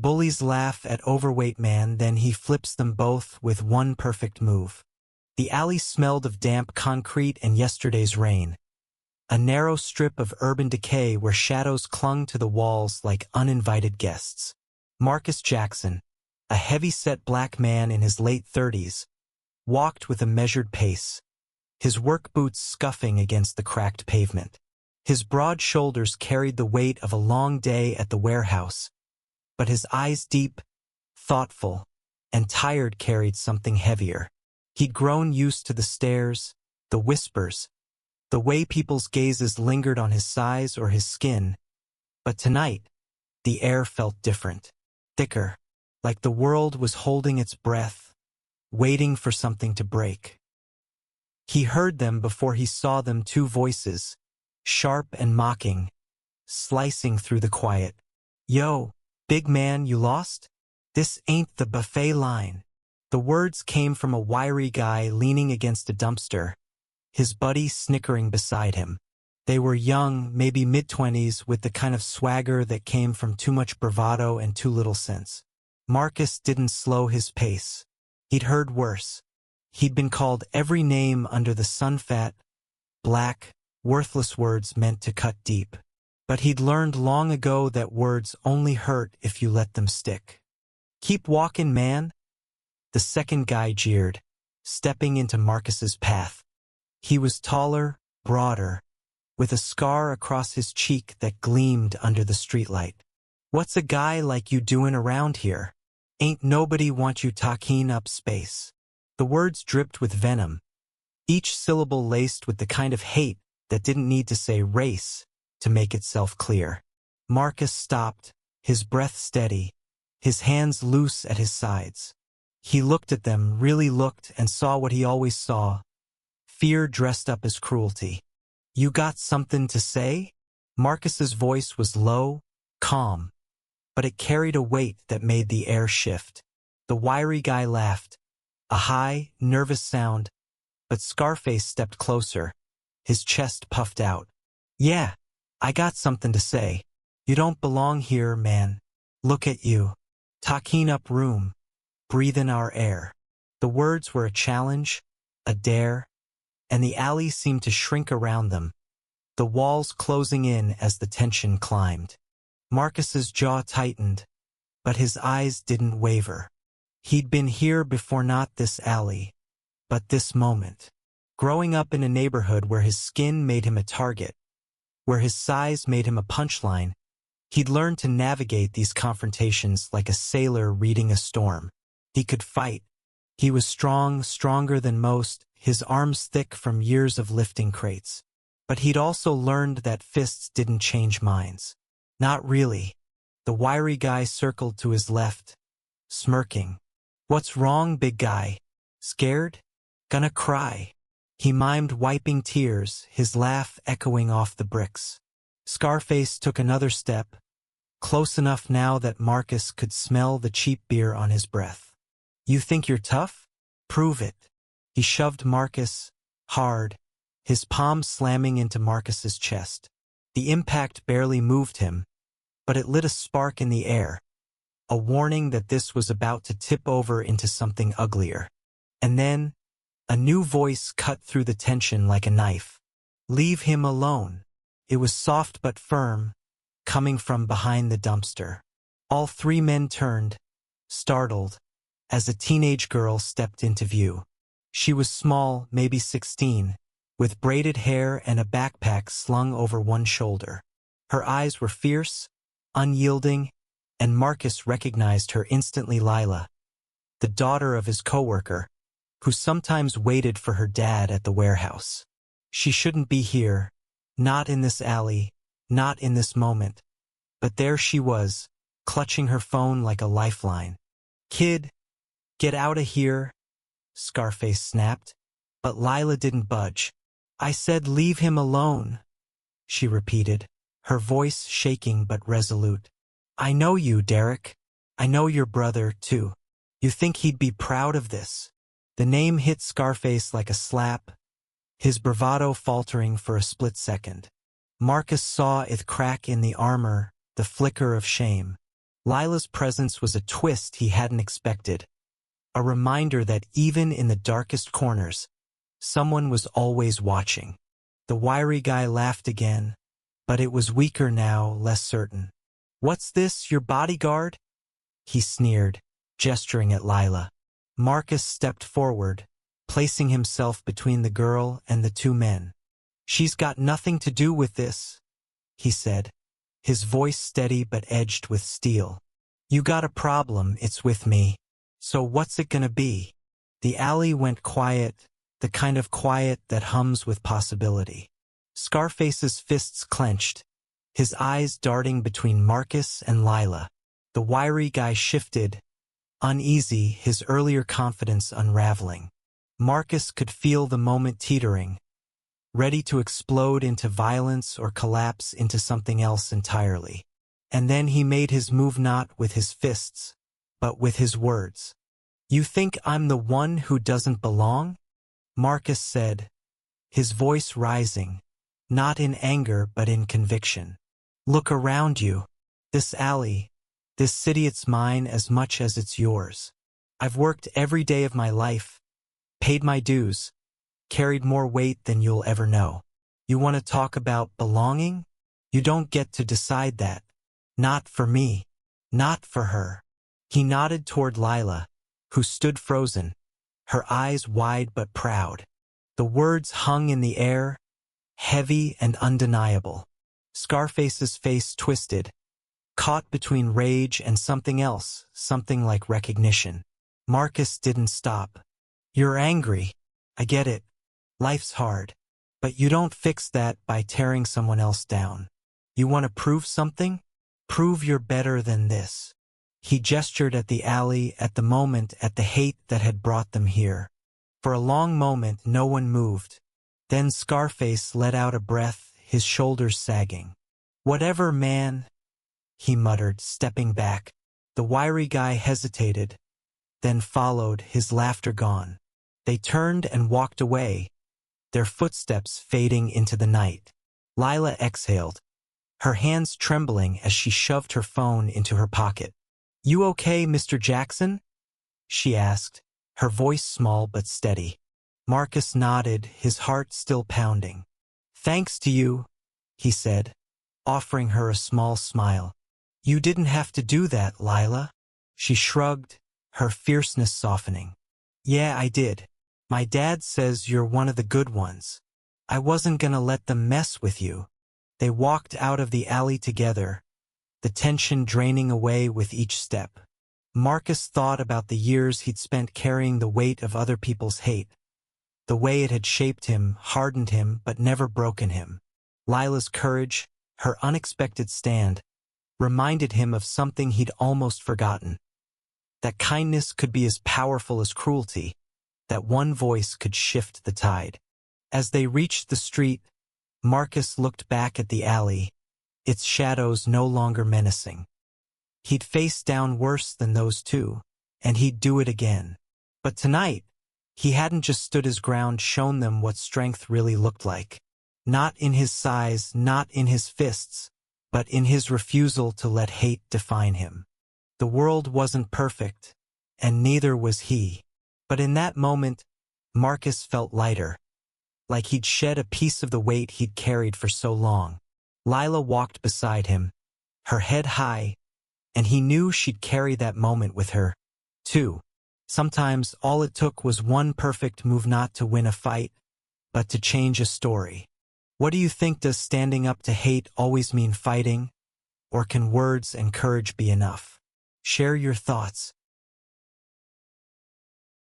Bullies laugh at Overweight man, then he flips them both with one perfect move. The alley smelled of damp concrete and yesterday's rain. A narrow strip of urban decay where shadows clung to the walls like uninvited guests. Marcus Jackson, a heavy-set black man in his late 30s, walked with a measured pace, his work boots scuffing against the cracked pavement. His broad shoulders carried the weight of a long day at the warehouse, but his eyes, deep, thoughtful, and tired, carried something heavier. He'd grown used to the stares, the whispers, the way people's gazes lingered on his size or his skin, but tonight, the air felt different, thicker, like the world was holding its breath, waiting for something to break. He heard them before he saw them, two voices, sharp and mocking, slicing through the quiet. "Yo, big man, you lost? This ain't the buffet line." The words came from a wiry guy leaning against a dumpster, his buddy snickering beside him. They were young, maybe mid-20s, with the kind of swagger that came from too much bravado and too little sense. Marcus didn't slow his pace. He'd heard worse. He'd been called every name under the sun, fat, black, worthless words meant to cut deep. But he'd learned long ago that words only hurt if you let them stick. "Keep walking, man," the second guy jeered, stepping into Marcus's path. He was taller, broader, with a scar across his cheek that gleamed under the streetlight. "What's a guy like you doing around here? Ain't nobody want you talking up space." The words dripped with venom, each syllable laced with the kind of hate that didn't need to say race to make itself clear. Marcus stopped, his breath steady, his hands loose at his sides. He looked at them, really looked, and saw what he always saw: fear dressed up as cruelty. "You got something to say?" Marcus's voice was low, calm, but it carried a weight that made the air shift. The wiry guy laughed, a high, nervous sound, but Scarface stepped closer, his chest puffed out. "Yeah, I got something to say. You don't belong here, man. Look at you. Talking up room. Breathing our air." The words were a challenge, a dare, and the alley seemed to shrink around them, the walls closing in as the tension climbed. Marcus's jaw tightened, but his eyes didn't waver. He'd been here before, not this alley, but this moment. Growing up in a neighborhood where his skin made him a target, where his size made him a punchline, he'd learned to navigate these confrontations like a sailor reading a storm. He could fight. He was strong, stronger than most, his arms thick from years of lifting crates. But he'd also learned that fists didn't change minds. Not really. The wiry guy circled to his left, smirking. "What's wrong, big guy? Scared? Gonna cry?" He mimed, wiping tears, his laugh echoing off the bricks. Scarface took another step, close enough now that Marcus could smell the cheap beer on his breath. "You think you're tough? Prove it." He shoved Marcus, hard, his palm slamming into Marcus's chest. The impact barely moved him, but it lit a spark in the air, a warning that this was about to tip over into something uglier. And then, a new voice cut through the tension like a knife. "Leave him alone." It was soft but firm, coming from behind the dumpster. All three men turned, startled, as a teenage girl stepped into view. She was small, maybe 16, with braided hair and a backpack slung over one shoulder. Her eyes were fierce, unyielding, and Marcus recognized her instantly. Lila, the daughter of his coworker, who sometimes waited for her dad at the warehouse. She shouldn't be here, not in this alley, not in this moment. But there she was, clutching her phone like a lifeline. "Kid, get out of here," Scarface snapped, but Lila didn't budge. "I said leave him alone," she repeated, her voice shaking but resolute. "I know you, Derek. I know your brother, too. You think he'd be proud of this?" The name hit Scarface like a slap, his bravado faltering for a split second. Marcus saw it crack in the armor, the flicker of shame. Lila's presence was a twist he hadn't expected, a reminder that even in the darkest corners, someone was always watching. The wiry guy laughed again, but it was weaker now, less certain. "What's this, your bodyguard?" he sneered, gesturing at Lila. Marcus stepped forward, placing himself between the girl and the two men. "She's got nothing to do with this," he said, his voice steady but edged with steel. "You got a problem, it's with me. So what's it gonna be?" The alley went quiet, the kind of quiet that hums with possibility. Scarface's fists clenched, his eyes darting between Marcus and Lila. The wiry guy shifted, uneasy, his earlier confidence unraveling. Marcus could feel the moment teetering, ready to explode into violence or collapse into something else entirely. And then he made his move not with his fists, but with his words. "You think I'm the one who doesn't belong?" Marcus said, his voice rising, not in anger but in conviction. "Look around you. This alley, this city, it's mine as much as it's yours. I've worked every day of my life, paid my dues, carried more weight than you'll ever know. You want to talk about belonging? You don't get to decide that. Not for me. Not for her." He nodded toward Lila, who stood frozen, her eyes wide but proud. The words hung in the air, heavy and undeniable. Scarface's face twisted, caught between rage and something else, something like recognition. Marcus didn't stop. "You're angry. I get it. Life's hard. But you don't fix that by tearing someone else down. You want to prove something? Prove you're better than this." He gestured at the alley, at the moment, at the hate that had brought them here. For a long moment, no one moved. Then Scarface let out a breath, his shoulders sagging. "Whatever, man," he muttered, stepping back. The wiry guy hesitated, then followed, his laughter gone. They turned and walked away, their footsteps fading into the night. Lila exhaled, her hands trembling as she shoved her phone into her pocket. "You okay, Mr. Jackson?" she asked, her voice small but steady. Marcus nodded, his heart still pounding. "Thanks to you," he said, offering her a small smile. "You didn't have to do that, Lila." She shrugged, her fierceness softening. "Yeah, I did. My dad says you're one of the good ones. I wasn't gonna let them mess with you." They walked out of the alley together, the tension draining away with each step. Marcus thought about the years he'd spent carrying the weight of other people's hate, the way it had shaped him, hardened him, but never broken him. Lila's courage, her unexpected stand, reminded him of something he'd almost forgotten. That kindness could be as powerful as cruelty, that one voice could shift the tide. As they reached the street, Marcus looked back at the alley, its shadows no longer menacing. He'd faced down worse than those two, and he'd do it again. But tonight, he hadn't just stood his ground, shown them what strength really looked like. Not in his size, not in his fists, but in his refusal to let hate define him. The world wasn't perfect, and neither was he. But in that moment, Marcus felt lighter, like he'd shed a piece of the weight he'd carried for so long. Lila walked beside him, her head high, and he knew she'd carry that moment with her, too. Sometimes all it took was one perfect move, not to win a fight, but to change a story. What do you think? Does standing up to hate always mean fighting? Or can words and courage be enough? Share your thoughts.